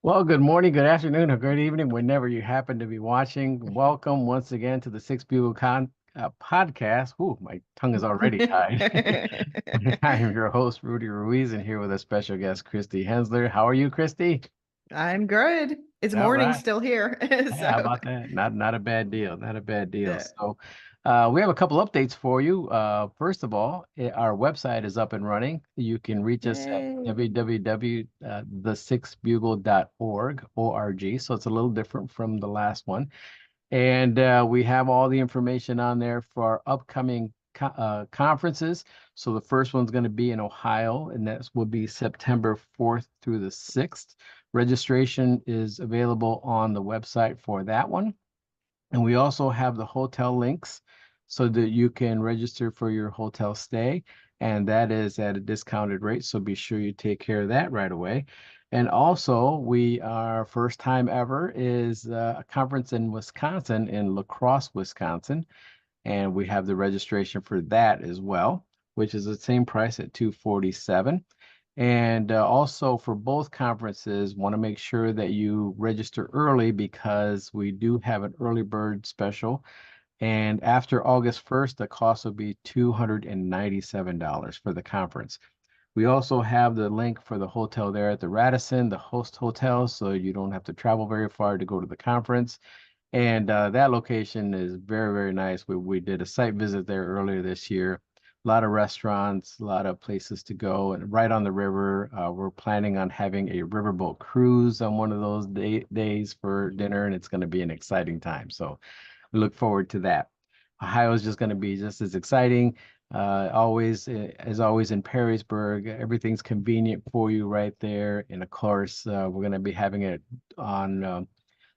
Well, good morning, good afternoon, or good evening, whenever you happen to be watching. Welcome once again to the Six Bugle podcast. Ooh, my tongue is already tied. I am your host, Rudy Ruiz, and here with a special guest, Christy Hensler. How are you, Christy? I'm good. It's All morning right. still here. Yeah, how So, about that? Not a bad deal. Not a bad deal. yeah. So, we have a couple updates for you. First of all, our website is up and running. You can reach us at Yay. www.the6bugle.org. So it's a little different from the last one. And we have all the information on there for our upcoming conferences. So the first one's going to be in Ohio, and that will be September 4th through the 6th. Registration is available on the website for that one. And we also have the hotel links so that you can register for your hotel stay. And that is at a discounted rate. So be sure you take care of that right away. And also, our first time ever is a conference in Wisconsin, in La Crosse, Wisconsin. And we have the registration for that as well, which is the same price at 247. And also for both conferences, want to make sure that you register early because we do have an early bird special. And after August 1st, the cost will be $297 for the conference. We also have the link for the hotel there at the Radisson, the host hotel, so you don't have to travel very far to go to the conference. And that location is very, very nice. We did a site visit there earlier this year. A lot of restaurants, a lot of places to go, and right on the river. We're planning on having a riverboat cruise on one of those days for dinner, and it's going to be an exciting time. So we look forward to that. Ohio is just going to be just as exciting. As always in Perrysburg, everything's convenient for you right there. And of course, we're going to be having it on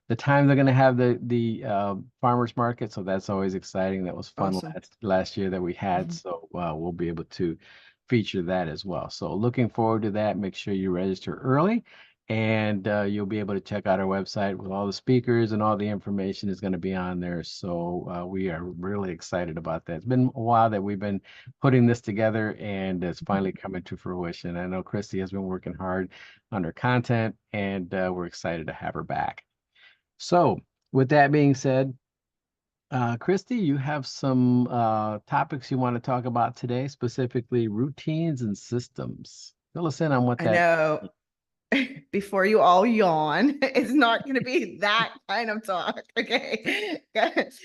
the time they're going to have the farmers market, so that's always exciting. That was fun Awesome. last year that we had, Mhm. so we'll be able to feature that as well. So looking forward to that. Make sure you register early, and you'll be able to check out our website with all the speakers and all the information is going to be on there. So we are really excited about that. It's been a while that we've been putting this together, and it's finally coming to fruition. I know Christy has been working hard on her content, and we're excited to have her back. So, with that being said, Christy, you have some topics you want to talk about today, specifically routines and systems. Fill us in on what I that. know. Before you all yawn, it's not going to be that kind of talk. Okay.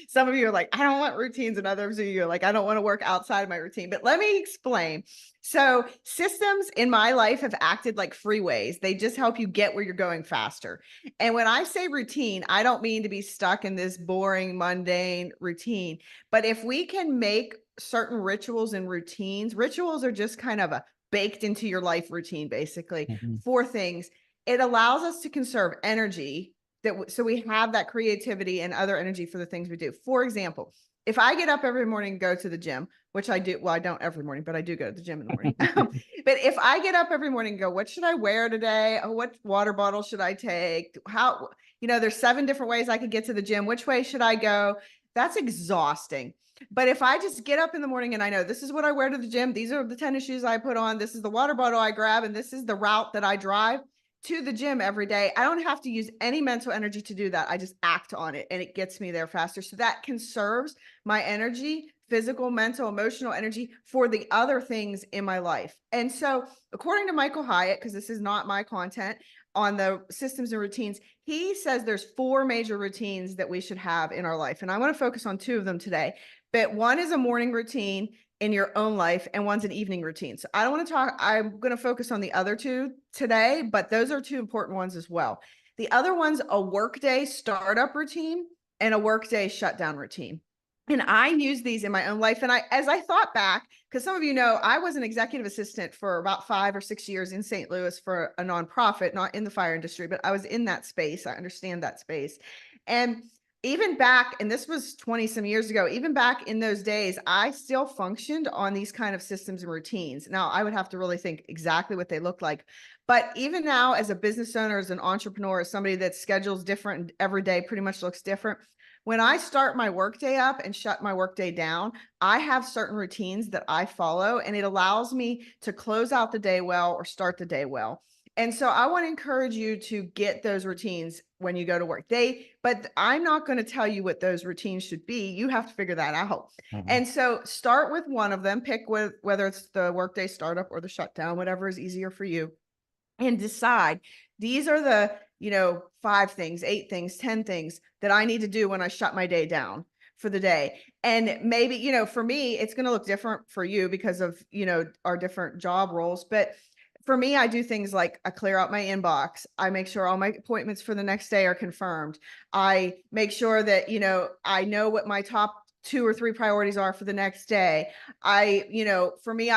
Some of you are like, I don't want routines, and others of you are like, I don't want to work outside of my routine. But let me explain. So, systems in my life have acted like freeways. They just help you get where you're going faster. And when I say routine, I don't mean to be stuck in this boring, mundane routine. But if we can make certain rituals and routines, rituals are just kind of a baked into your life routine, basically, Mhm. for things. It allows us to conserve energy so we have that creativity and other energy for the things we do. For example, if I get up every morning and go to the gym, which I do, well, I don't every morning, but I do go to the gym in the morning. But if I get up every morning and go, what should I wear today? Oh, what water bottle should I take? How, there's 7 different ways I could get to the gym. Which way should I go? That's exhausting. But if I just get up in the morning and I know this is what I wear to the gym, these are the tennis shoes I put on, this is the water bottle I grab, and this is the route that I drive to the gym every day, I don't have to use any mental energy to do that. I just act on it and it gets me there faster. So that conserves my energy, physical, mental, emotional energy for the other things in my life. And so, according to Michael Hyatt, because this is not my content on the systems and routines, he says there's 4 major routines that we should have in our life. And I want to focus on 2 of them today. But one is a morning routine in your own life, and one's an evening routine. So I don't want to talk, I'm going to focus on the other 2 today, but those are 2 important ones as well. The other one's a workday startup routine and a workday shutdown routine. And I use these in my own life. And as I thought back, because some of you know, I was an executive assistant for about 5 or 6 years in St. Louis for a nonprofit, not in the fire industry, but I was in that space. I understand that space. And even back, and this was 20 some years ago, even back in those days, I still functioned on these kind of systems and routines. Now, I would have to really think exactly what they look like. But even now, as a business owner, as an entrepreneur, as somebody that schedules different every day, pretty much looks different. When I start my workday up and shut my workday down, I have certain routines that I follow, and it allows me to close out the day well or start the day well. And so I want to encourage you to get those routines when you go to work. But I'm not going to tell you what those routines should be. You have to figure that out. Mhm. And so start with one of them, pick whether it's the workday startup or the shutdown, whatever is easier for you, and decide these are the, 5 things, 8 things, 10 things that I need to do when I shut my day down for the day. And maybe, for me, it's going to look different for you because of, our different job roles. But for me, I do things like I clear out my inbox. I make sure all my appointments for the next day are confirmed. I make sure that, I know what my top 2 or 3 priorities are for the next day. For me,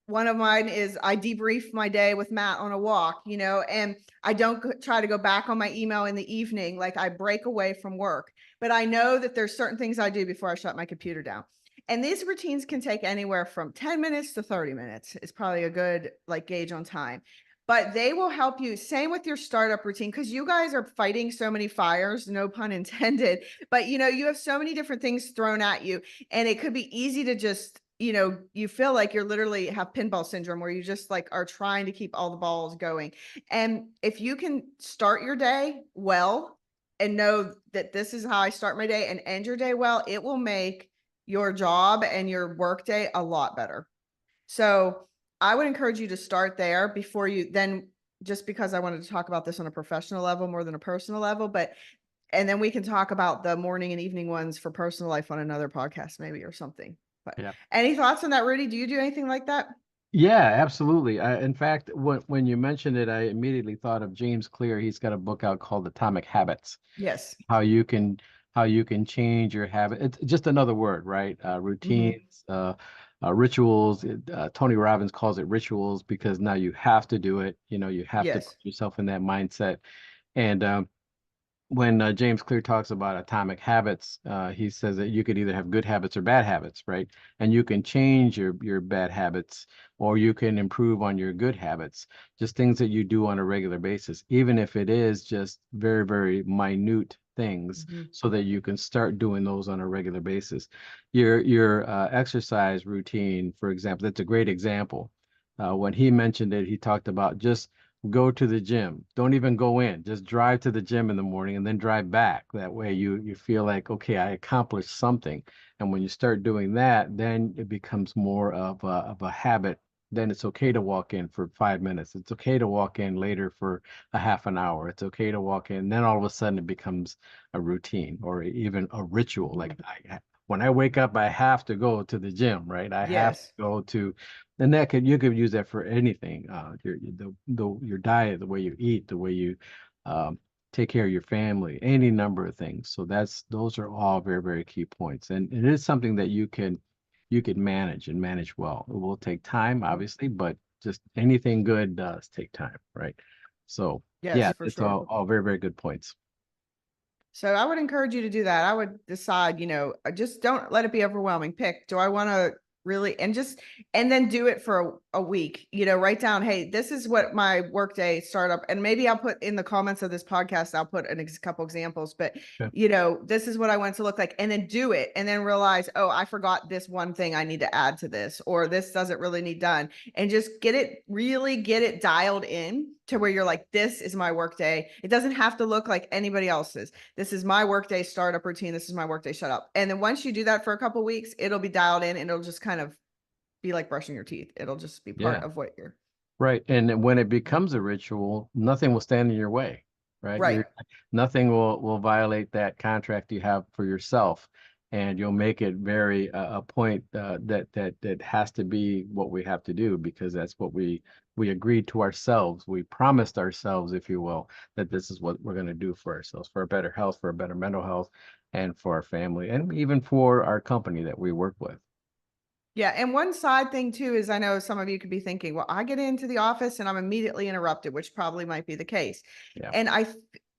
one of mine is I debrief my day with Matt on a walk, and I don't try to go back on my email in the evening. Like, I break away from work, but I know that there's certain things I do before I shut my computer down. And these routines can take anywhere from 10 minutes to 30 minutes. It's probably a good gauge on time. But they will help you. Same with your startup routine, because you guys are fighting so many fires, no pun intended. But you have so many different things thrown at you. And it could be easy to just, you feel like you're literally have pinball syndrome where you just are trying to keep all the balls going. And if you can start your day well and know that this is how I start my day and end your day well, it will make your job and your workday a lot better. So I would encourage you to start there before you then, just because I wanted to talk about this on a professional level more than a personal level, and then we can talk about the morning and evening ones for personal life on another podcast maybe or something. But Yeah. any thoughts on that, Rudy? Do you do anything like that? Yeah, absolutely. In fact, when you mentioned it, I immediately thought of James Clear. He's got a book out called Atomic Habits. Yes. How you can how you can change your habit. It's just another word, right? Mhm. Routines, rituals. Tony Robbins calls it rituals because now you have to do it. You have to put Yes. yourself in that mindset. And when James Clear talks about atomic habits, he says that you could either have good habits or bad habits, right? And you can change your bad habits, or you can improve on your good habits, just things that you do on a regular basis, even if it is just very, very minute things, Mhm. so that you can start doing those on a regular basis. Your exercise routine, for example, that's a great example. When he mentioned it, he talked about just go to the gym. Don't even go in. Just drive to the gym in the morning and then drive back. That way you feel like, okay, I accomplished something. And when you start doing that, then it becomes more of a habit. Then it's okay to walk in for 5 minutes. It's okay to walk in later for a half an hour. It's okay to walk in. Then all of a sudden it becomes a routine or even a ritual. Like Mhm. when I wake up, I have to go to the gym, right? I have to Yes. go to and that could you could use that for anything. Your diet, the way you eat, the way you um, take care of your family, any number of things. So those are all very, very key points. And it is something that you can manage and manage well. It will take time, Mhm. obviously, but just anything good does take time, right? So Yes, yeah, for it's sure. all very, very good points. So I would encourage you to do that. I would decide, just don't let it be overwhelming. Pick, do I want to really, and then do it for a week, write down, hey, this is what my workday startup, and maybe I'll put in the comments of this podcast, I'll put a couple examples, but Yeah. this is what I want it to look like, and then do it and then realize, oh, I forgot this one thing I need to add to this, or this doesn't really need done, and just really get it dialed in to where you're like, this is my workday. It doesn't have to look like anybody else's. This is my workday startup routine. This is my workday shut up. And then once you do that for a couple of weeks, it'll be dialed in and it'll just kind of be like brushing your teeth. It'll just be part Yeah. of what you're Right. And then when it becomes a ritual, nothing will stand in your way, right? right. Nothing will violate that contract you have for yourself. And you'll make it very a point that has to be what we have to do because that's what we agreed to ourselves. We promised ourselves, if you will, that this is what we're going to do for ourselves, for a better health, for a better mental health, and for our family, and even for our company that we work with. Yeah. And one side thing too is I know some of you could be thinking, well, I get into the office and I'm immediately interrupted, which probably might be the case. Yeah. And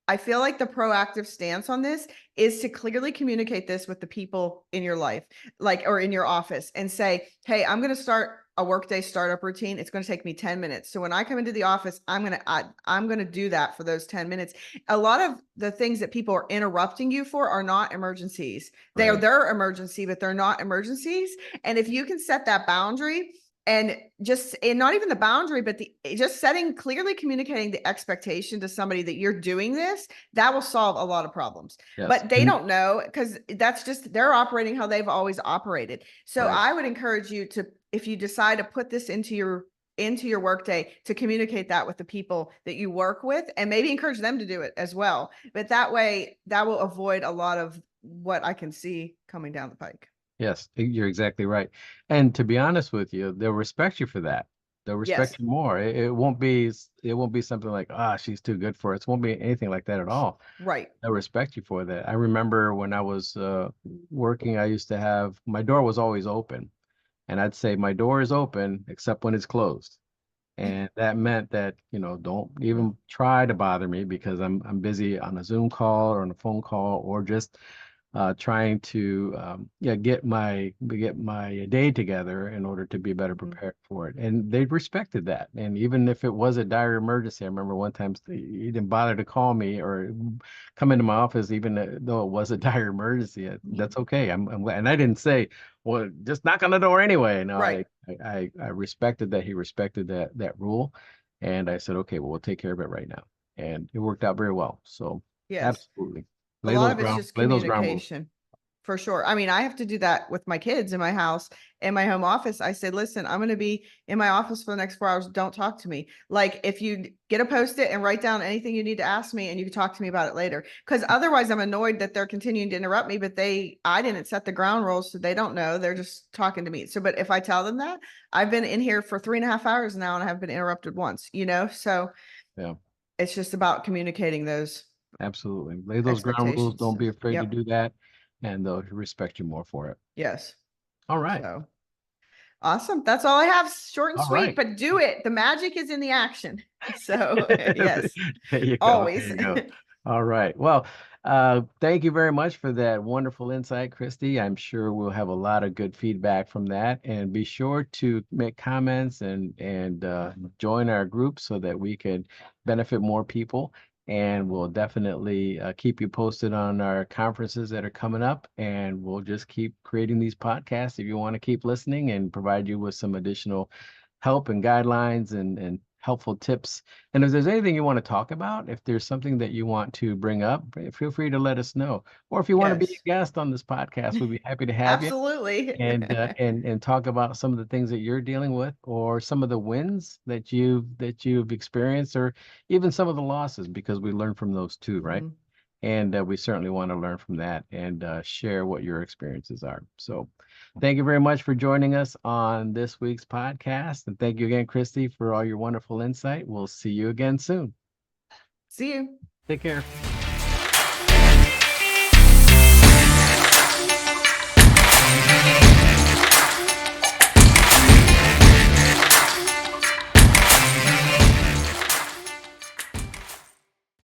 I feel like the proactive stance on this is to clearly communicate this with the people in your life, or in your office, and say, hey, I'm going to start a workday startup routine. It's going to take me 10 minutes. So when I come into the office, I'm going to do that for those 10 minutes. A lot of the things that people are interrupting you for are not emergencies. They are Right. their emergency, but they're not emergencies. And if you can set that boundary, and not even the boundary, but just clearly communicating the expectation to somebody that you're doing this, that will solve a lot of problems. Yes. But they don't know, because that's just, they're operating how they've always operated. So Right. I would encourage you to, if you decide to put this into your workday, to communicate that with the people that you work with, and maybe encourage them to do it as well. But that way, that will avoid a lot of what I can see coming down the pike. Yes, you're exactly right. And to be honest with you, they'll respect you for that. They'll respect Yes. you more. It won't be something like, she's too good for us. It won't be anything like that at all. Right. They'll respect you for that. I remember when I was working, I used to have my door was always open. And I'd say my door is open except when it's closed. And that meant that, don't even try to bother me because I'm busy on a Zoom call or on a phone call, or just trying to get my day together in order to be better prepared for it. And they respected that. And even if it was a dire emergency, I remember one time he didn't bother to call me or come into my office, even though it was a dire emergency. That's okay. I'm glad. And I didn't say, well, just knock on the door anyway. No, Right. I respected that. He respected that rule. And I said, okay, well, we'll take care of it right now. And it worked out very well. So Yes. absolutely. A lot of it's just Lay those ground rules. communication, for sure. I mean, I have to do that with my kids in my house, in my home office. I said, listen, I'm going to be in my office for the next 4 hours. Don't talk to me. Like, if you get a Post-it and write down anything you need to ask me, and you can talk to me about it later. Because otherwise I'm annoyed that they're continuing to interrupt me, but I didn't set the ground rules, so they don't know. They're just talking to me. So, but if I tell them that, I've been in here for 3.5 hours now, and I have been interrupted once, so Yeah, it's just about communicating those absolutely. Lay those ground rules. expectations. Don't be afraid to Yep. do that, and they'll respect you more for it. Yes. All right. So awesome. That's all I have. Short and All sweet, right. but do it. The magic is in the action. So yes, There you go. There always. you go. All right. Well, thank you very much for that wonderful insight, Christy. I'm sure we'll have a lot of good feedback from that. And be sure to make comments and join our group so that we can benefit more people. And we'll definitely keep you posted on our conferences that are coming up. And we'll just keep creating these podcasts if you want to keep listening, and provide you with some additional help and guidelines and helpful tips. And if there's anything you want to talk about, if there's something that you want to bring up, feel free to let us know. Or if you want to be Yes, a guest on this podcast, we'd be happy to have you absolutely. and talk about some of the things that you're dealing with, or some of the wins that you've experienced, or even some of the losses, because we learn from those too, right? Mhm. And we certainly want to learn from that and share what your experiences are. So thank you very much for joining us on this week's podcast. And thank you again, Christy, for all your wonderful insight. We'll see you again soon. See you. Take care.